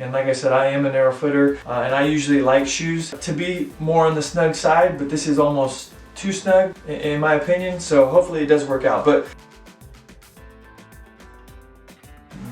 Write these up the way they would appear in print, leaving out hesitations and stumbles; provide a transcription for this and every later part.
And like I said, I am a narrow footer, and I usually like shoes to be more on the snug side, but this is almost too snug in my opinion, so hopefully it does work out. But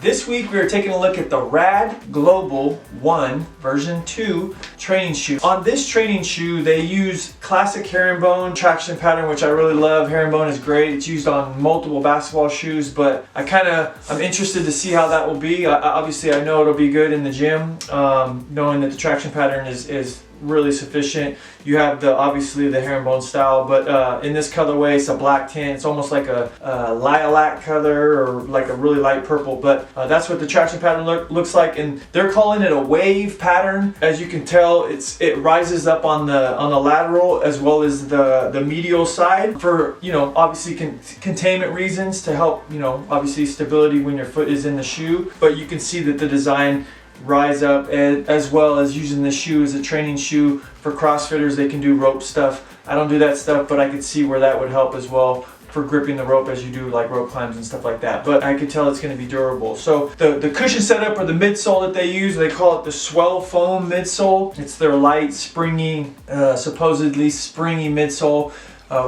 this week we are taking a look at the RAD Global One version 2 training shoe. On this training shoe they use classic herringbone traction pattern, which I really love. Herringbone is great. It's used on multiple basketball shoes, but I'm interested to see how that will be. Obviously I know it'll be good in the gym, knowing that the traction pattern is really sufficient. You have obviously the herringbone style, but in this colorway it's a black tint. It's almost like a lilac color or like a really light purple, but that's what the traction pattern looks like, and they're calling it a wave pattern. As you can tell, it rises up on the lateral as well as the medial side for, you know, obviously containment reasons, to help, you know, obviously stability when your foot is in the shoe. But you can see that the design rise up, and as well as using the shoe as a training shoe for CrossFitters. They can do rope stuff. I don't do that stuff, but I could see where that would help as well for gripping the rope as you do like rope climbs and stuff like that. But I could tell it's going to be durable. So the cushion setup, or the midsole that they use, they call it the swell foam midsole. It's their light, springy, supposedly springy midsole.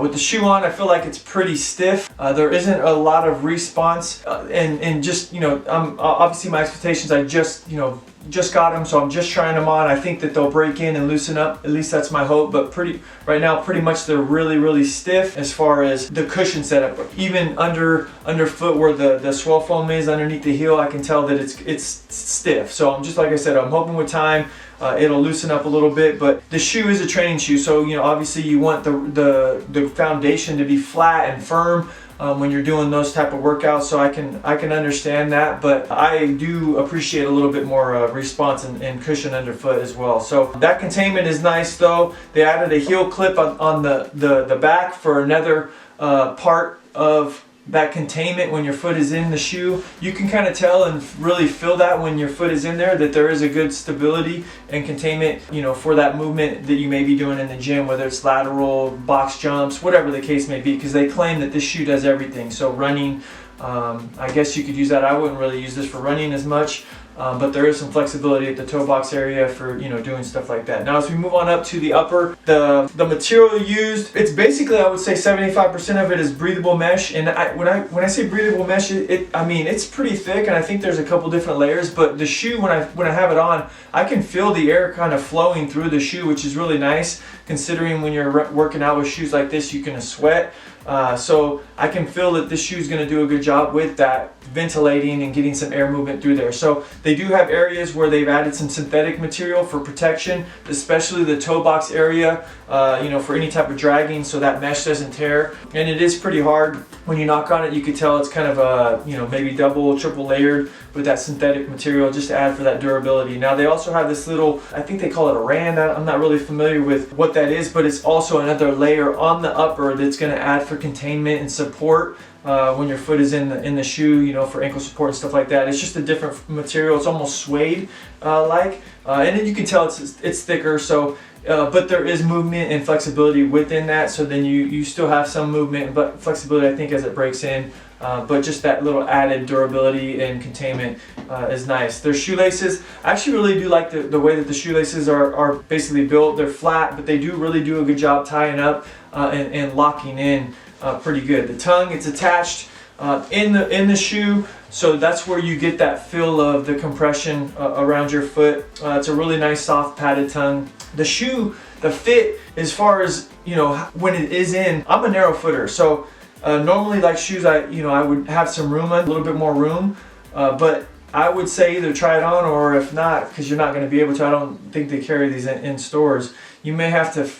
With the shoe on, I feel like it's pretty stiff. There isn't a lot of response, and just, you know, obviously my expectations, I just got them, so I'm just trying them on. I think that they'll break in and loosen up. At least that's my hope. But right now, pretty much they're really stiff as far as the cushion setup. Even underfoot where the swell foam is underneath the heel, I can tell that it's stiff. So I'm just, like I said, I'm hoping with time it'll loosen up a little bit. But the shoe is a training shoe, so, you know, obviously you want the foundation to be flat and firm when you're doing those type of workouts. So I can understand that, but I do appreciate a little bit more response and cushion underfoot as well. So that containment is nice though. They added a heel clip on the back for another part of that containment when your foot is in the shoe. You can kind of tell and really feel that when your foot is in there, that there is a good stability and containment, you know, for that movement that you may be doing in the gym, whether it's lateral, box jumps, whatever the case may be, because they claim that this shoe does everything. So running, I guess you could use that. I wouldn't really use this for running as much, but there is some flexibility at the toe box area for, you know, doing stuff like that. Now as we move on up to the upper, the material used, it's basically, I would say 75% of it is breathable mesh. And when I say breathable mesh, I mean it's pretty thick, and I think there's a couple different layers. But the shoe, when I have it on, I can feel the air kind of flowing through the shoe, which is really nice, considering when you're working out with shoes like this, you can sweat. So I can feel that this shoe is going to do a good job with that, ventilating and getting some air movement through there. So they do have areas where they've added some synthetic material for protection, especially the toe box area, you know, for any type of dragging, so that mesh doesn't tear. And it is pretty hard. When you knock on it, you could tell it's kind of you know, maybe double, triple layered with that synthetic material, just to add for that durability. Now they also have this little, I think they call it a RAD. I'm not really familiar with what that is, but it's also another layer on the upper that's going to add for containment and support when your foot is in the shoe, you know, for ankle support and stuff like that. It's just a different material. It's almost suede and then you can tell it's thicker. So but there is movement and flexibility within that, so then you still have some movement but flexibility, I think, as it breaks in. But just that little added durability and containment is nice. Their shoelaces, I actually really do like the way that the shoelaces are basically built. They're flat, but they do really do a good job tying up and locking in pretty good. The tongue, it's attached in the shoe, so that's where you get that feel of the compression around your foot. It's a really nice soft padded tongue. The shoe, the fit, as far as, you know, when it is in, I'm a narrow footer, so normally like shoes, I would have some room, a little bit more room, but I would say either try it on, or if not, because you're not going to be able to, I don't think they carry these in stores, you may have to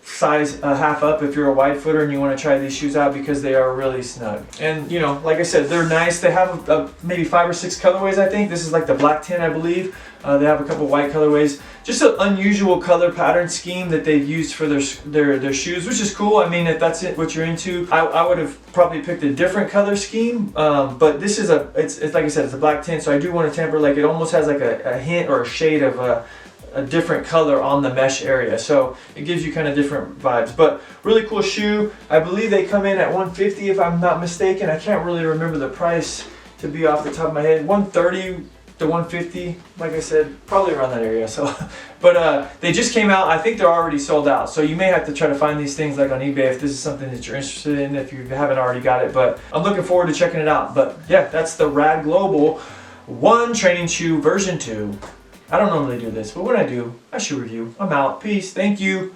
size a half up if you're a wide footer and you want to try these shoes out, because they are really snug. And, you know, like I said, they're nice. They have maybe 5 or 6 colorways, I think. This is like the black tint, I believe. They have a couple white colorways. Just an unusual color pattern scheme that they've used for their shoes, which is cool. I mean, if that's what you're into, I would have probably picked a different color scheme. But this is it's like I said, it's a black tint, so I do want to temper, like it almost has like a hint or a shade of a different color on the mesh area, so it gives you kind of different vibes. But really cool shoe. I believe they come in at $150 if I'm not mistaken. I can't really remember the price to be off the top of my head. $130 the 150, like I said, probably around that area. So, but they just came out. I think they're already sold out. So you may have to try to find these things like on eBay if this is something that you're interested in, if you haven't already got it. But I'm looking forward to checking it out. But yeah, that's the RAD Global 1 training shoe version 2. I don't normally do this, but when I do, I shoe review. I'm out. Peace. Thank you.